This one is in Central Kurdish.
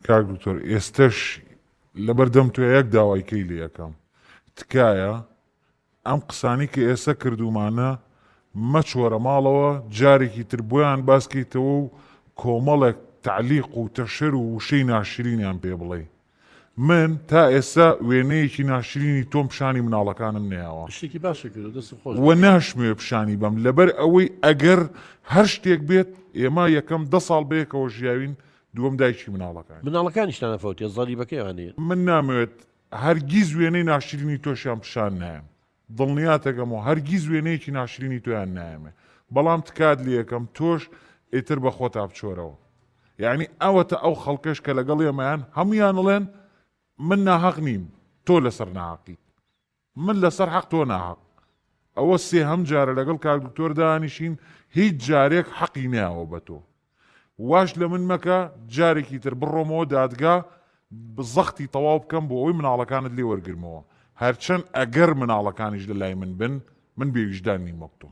کاک دکتۆر ئێستش لەبەردەم توێ یەک داوایکەی لێ یەکەم تکایە ئەم قسانی کە ئێستا کردومانە مەچۆرە ماڵەوە جارێکی تر بۆیان باسکەیتەوە و کۆمەڵێک تعلیق و تەشر و وشەی ناشرینیان پێ بڵێ. من تا ئێستا وێنەیەکی ناشرینی تۆم پیشانی مناڵەکانم نەیاوە شتێکی باشە کرد دەست خۆش وە ناشمێ پیشانی بەم لەبەر ئەوەی ئەگەر هەر شتێک بێت ئێمە یەکەم 10 ساڵ بەیەکەوە ژیاوین دووەم دایکی مناڵەکان مناڵەکانیشتانە فەوتێ زەریبەکەیوانەیە من نامەوێت هەرگیز وێنەی ناشرینی تۆشیان پیشان نایم دڵنیاتەکەمەوە هەرگیز وێنەیەکی ناشرینی تۆیان نایمێ بەڵام تکات لێ یەکەم تۆش ئیتر بە خۆتا بچۆرەوە یعنی ئەوەتە ئەو خەڵکەش کە لەگەڵ ئێمەیان هەمویان ئەڵێن من ناحەق نیم تۆ لەسەر ناحەقی من لەسەر حەق تۆ ناحەق ئەوە سێهەم جارە لەگەڵ کاک دکتۆر دانیشین هیچ جارێک حەقی نایەوە بە تۆ واش لە من مەکە جارێکی تر بڕۆمەوە دادگا بزەختی تەواو بکەم بۆ ئەوەی مناڵەکانت لێ وەرگرمەوە هەرچەند ئەگەر مناڵەکانیش لە لای من بن من بێویژدان نیم وەک تۆ